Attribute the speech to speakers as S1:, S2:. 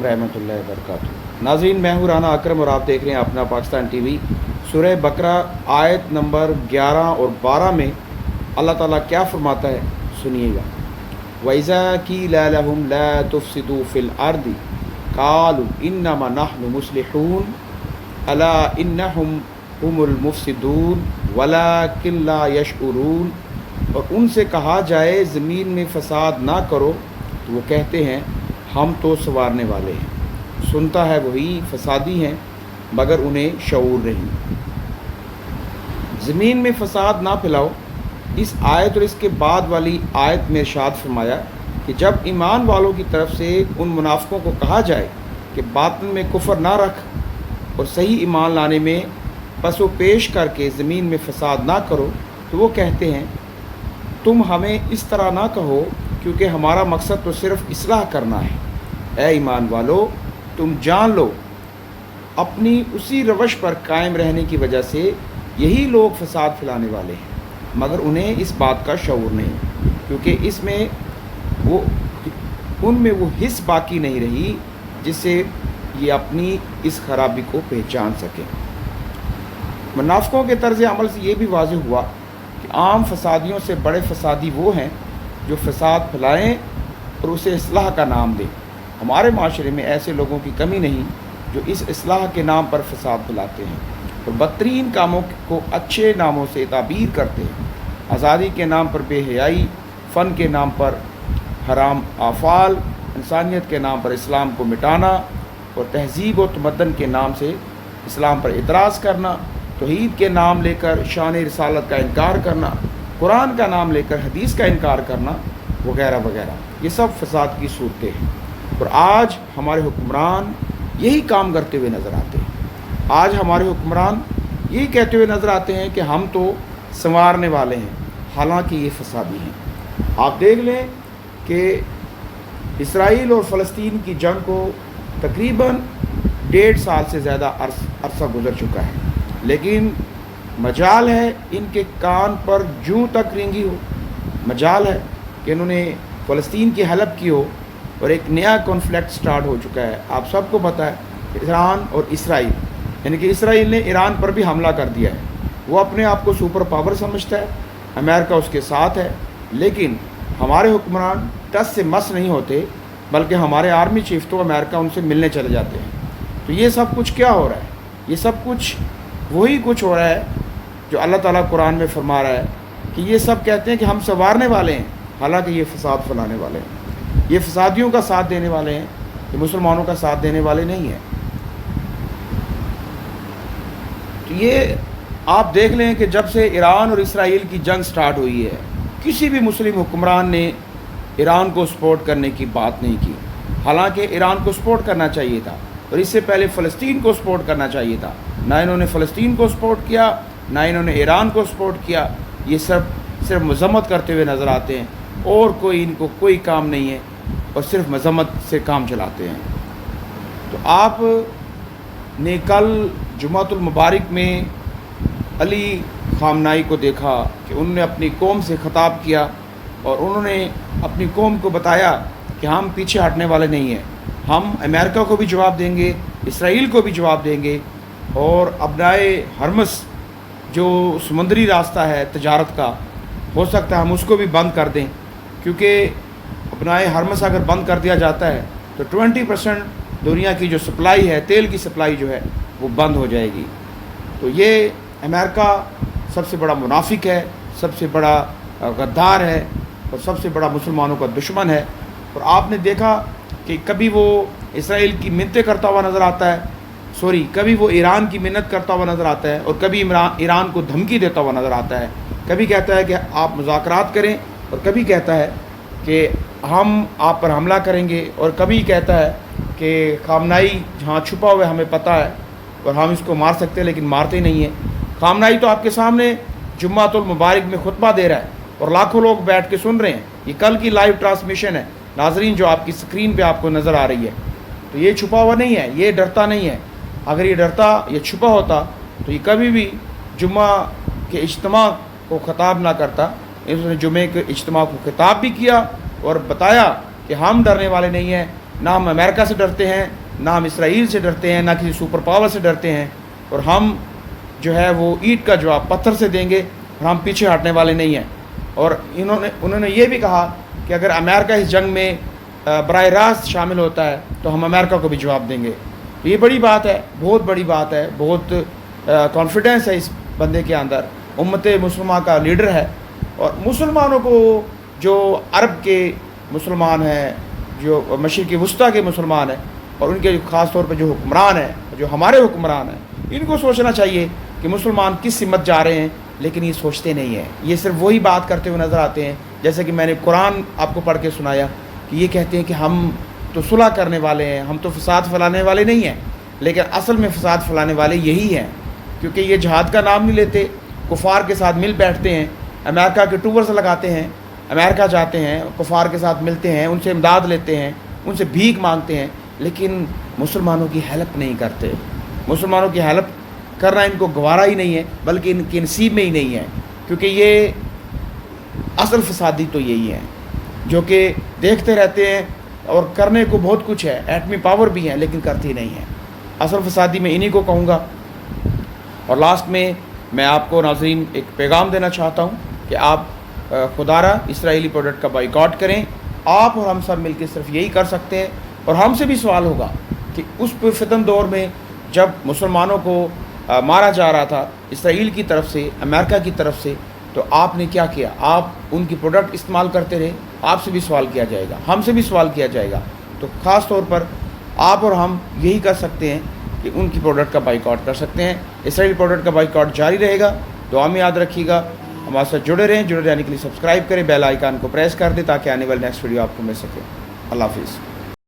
S1: علیکم रहमतुल्लाहि वबरकातुहू। नाज़रीन, मैं हूँ राना अकरम और आप देख रहे हैं अपना पाकिस्तान टीवी। सूरह बकरा आयत नंबर 11 और 12 में अल्लाह ताला क्या फरमाता है, सुनिएगा। वइज़ा क़ीला लहुम ला तुफ़सिदू फ़िल अर्दि क़ालू इन्नमा नहनु मुस्लिहून अला इन्नहुम हुमुल मुफ़सिदून वलाकिन ला यशऊरून। और उनसे कहा जाए ज़मीन में फ़साद ना करो तो वो कहते हैं हम तो संवारने वाले हैं। सुनता है वही फसादी हैं मगर उन्हें शऊर नहीं। ज़मीन में फ़साद ना फैलाओ। इस आयत और इसके बाद वाली आयत में इरशाद फरमाया कि जब ईमान वालों की तरफ से उन मुनाफिकों को कहा जाए कि बातिन में कुफर ना रख और सही ईमान लाने में पसो पेश करके ज़मीन में फ़साद ना करो, तो वो कहते हैं तुम हमें इस तरह ना कहो क्योंकि हमारा मकसद तो सिर्फ़ इस्लाह करना है। ऐ ईमान वालो, तुम जान लो अपनी उसी रवश पर कायम रहने की वजह से यही लोग फ़साद फैलाने वाले हैं, मगर उन्हें इस बात का शऊर नहीं, क्योंकि इसमें वो उनमें वो हिस्स बाकी नहीं रही जिससे ये अपनी इस खराबी को पहचान सकें। मुनाफिकों के तर्ज़ अमल से ये भी वाज़ेह हुआ कि आम फसादियों से बड़े फसादी वो हैं जो फ़साद फैलाएँ और उसे इस्लाह का नाम दें। हमारे माशरे में ऐसे लोगों की कमी नहीं जो इस इस्लाह के नाम पर फ़साद फैलाते हैं और बदतरीन कामों को अच्छे नामों से ताबीर करते हैं। आज़ादी के नाम पर बेहयाई, फ़न के नाम पर हराम आफ़ाल, इंसानियत के नाम पर इस्लाम को मिटाना और तहज़ीब व तमद्दन के नाम से इस्लाम पर इतराज़ करना, तौहीद के नाम लेकर शान रिसालत का इनकार करना, कुरान का नाम लेकर हदीस का इनकार करना वगैरह वगैरह, ये सब फ़साद की सूरतें हैं। और आज हमारे हुक्मरान यही काम करते हुए नज़र आते हैं। आज हमारे हुक्मरान यही कहते हुए नज़र आते हैं कि हम तो संवारने वाले हैं, हालांकि ये फ़सादी हैं। आप देख लें कि इसराइल और फ़लस्तीन की जंग को तकरीबन 1.5 साल से ज़्यादा अरसा गुज़र चुका है, लेकिन मजाल है इनके कान पर जूं तक रेंगी हो, मजाल है कि इन्होंने फ़लस्तीन की हलफ की हो और एक नया कॉन्फ्लिक्ट स्टार्ट हो चुका है। आप सबको पता है ईरान और इसराइल, यानी कि इसराइल ने ईरान पर भी हमला कर दिया है। वो अपने आप को सुपर पावर समझता है, अमेरिका उसके साथ है, लेकिन हमारे हुक्मरान टस से मस नहीं होते, बल्कि हमारे आर्मी चीफ तो अमेरिका उनसे मिलने चले जाते हैं। तो ये सब कुछ क्या हो रहा है? ये सब कुछ वही कुछ हो रहा है जो अल्लाह ताला कुरान में फरमा रहा है कि ये सब कहते हैं कि हम संवारने वाले हैं, हालांकि ये फ़साद फैलाने वाले हैं, ये फ़सादियों का साथ देने वाले हैं, ये मुसलमानों का साथ देने वाले नहीं हैं। तो ये आप देख लें कि जब से ईरान और इसराइल की जंग स्टार्ट हुई है, किसी भी मुस्लिम हुक्मरान ने ईरान को सपोर्ट करने की बात नहीं की, हालांकि ईरान को सपोर्ट करना चाहिए था और इससे पहले फ़लस्तीन को सपोर्ट करना चाहिए था। ना इन्होंने फ़लस्तीन को सपोर्ट किया, ना इन्होंने ईरान को सपोर्ट किया। ये सब सिर्फ मज़म्मत करते हुए नज़र आते हैं और कोई इनको कोई काम नहीं है और सिर्फ मज़म्मत से काम चलाते हैं। तो आप ने कल जुमातुल मुबारक में अली ख़ामनाई को देखा कि उन्होंने अपनी कौम से ख़िताब किया और उन्होंने अपनी कौम को बताया कि हम पीछे हटने वाले नहीं हैं, हम अमेरिका को भी जवाब देंगे, इसराइल को भी जवाब देंगे और अपनाए हरमस जो समुद्री रास्ता है तजारत का, हो सकता है हम उसको भी बंद कर दें, क्योंकि अपनाए हरमस अगर बंद कर दिया जाता है तो 20% दुनिया की जो सप्लाई है, तेल की सप्लाई जो है वो बंद हो जाएगी। तो ये अमेरिका सबसे बड़ा मुनाफिक है, सबसे बड़ा गद्दार है और सबसे बड़ा मुसलमानों का दुश्मन है। और आपने देखा कि कभी वो इसराइल की मिन्नतें करता हुआ नज़र आता है, कभी वो ईरान की मिन्नत करता हुआ नज़र आता है और कभी ईरान को धमकी देता हुआ नज़र आता है। कभी कहता है कि आप मुज़ाकरात करें और कभी कहता है कि हम आप पर हमला करेंगे और कभी कहता है कि ख़ामनाई जहाँ छुपा हुआ है हमें पता है और हम इसको मार सकते हैं, लेकिन मारते नहीं हैं। ख़ामनाई तो आपके सामने जुम्मातुल मुबारक में खुतबा दे रहा है और लाखों लोग बैठ के सुन रहे हैं। ये कल की लाइव ट्रांसमिशन है नाजरीन, जो आपकी स्क्रीन पे आपको नज़र आ रही है। तो ये छुपा हुआ नहीं है, ये डरता नहीं है। अगर ये डरता, ये छुपा होता तो ये कभी भी जुम्मा के इज्तिमा को ख़िताब ना करता। इसने जुमे के इज्तिमा को खिताब भी किया और बताया कि हम डरने वाले नहीं हैं, نہ ہم امریکہ سے ڈرتے ہیں، نہ ہم اسرائیل سے ڈرتے ہیں، نہ کسی سپر پاور سے ڈرتے ہیں، اور ہم جو ہے وہ اینٹ کا جواب پتھر سے دیں گے، اور ہم پیچھے ہٹنے والے نہیں ہیں۔ اور انہوں نے یہ بھی کہا کہ اگر امریکہ اس جنگ میں براہ راست شامل ہوتا ہے تو ہم امریکہ کو بھی جواب دیں گے۔ یہ بڑی بات ہے، بہت بڑی بات ہے، بہت کانفیڈنس ہے اس بندے کے اندر۔ امت مسلمہ کا لیڈر ہے، اور مسلمانوں کو جو عرب کے مسلمان ہیں، جو مشرق وسطیٰ کے مسلمان ہیں، اور ان کے خاص طور پہ جو حکمران ہیں، جو ہمارے حکمران ہیں، ان کو سوچنا چاہیے کہ مسلمان کس سمت جا رہے ہیں، لیکن یہ سوچتے نہیں ہیں۔ یہ صرف وہی بات کرتے ہوئے نظر آتے ہیں، جیسے کہ میں نے قرآن آپ کو پڑھ کے سنایا کہ یہ کہتے ہیں کہ ہم تو صلح کرنے والے ہیں، ہم تو فساد پھیلانے والے نہیں ہیں، لیکن اصل میں فساد پھیلانے والے یہی ہیں، کیونکہ یہ جہاد کا نام نہیں لیتے، کفار کے ساتھ مل بیٹھتے ہیں، امریکہ کے ٹورز لگاتے ہیں، امریکہ جاتے ہیں، کفار کے ساتھ ملتے ہیں، ان سے امداد لیتے ہیں، ان سے بھیک مانگتے ہیں، لیکن مسلمانوں کی ہیلپ نہیں کرتے۔ مسلمانوں کی ہیلپ کرنا ان کو گوارا ہی نہیں ہے، بلکہ ان کے نصیب میں ہی نہیں ہے، کیونکہ یہ اصل فسادی تو یہی ہیں جو کہ دیکھتے رہتے ہیں، اور کرنے کو بہت کچھ ہے، ایٹمی پاور بھی ہے، لیکن کرتی نہیں ہے۔ اصل فسادی میں انہی کو کہوں گا۔ اور لاسٹ میں آپ کو ناظرین ایک پیغام دینا چاہتا ہوں کہ آپ خدا را اسرائیلی پروڈکٹ کا بائیکاٹ کریں۔ آپ اور ہم سب مل کے صرف یہی کر سکتے ہیں، اور ہم سے بھی سوال ہوگا کہ اس فتن دور میں جب مسلمانوں کو مارا جا رہا تھا اسرائیل کی طرف سے، امریکہ کی طرف سے، تو آپ نے کیا کیا؟ آپ ان کی پروڈکٹ استعمال کرتے رہے۔ آپ سے بھی سوال کیا جائے گا، ہم سے بھی سوال کیا جائے گا۔ تو خاص طور پر آپ اور ہم یہی کر سکتے ہیں کہ ان کی پروڈکٹ کا بائیکاٹ کر سکتے ہیں۔ اسرائیلی پروڈکٹ کا بائیکاٹ جاری رہے گا۔ دعا میں یاد رکھیے گا، ہمارے ساتھ جڑے رہیں۔ جڑے رہنے کے لیے سبسکرائب کریں، بیل آئیکن کو پریس کر دیں تاکہ آنے والی نیکسٹ ویڈیو آپ کو مل سکے۔ اللہ حافظ۔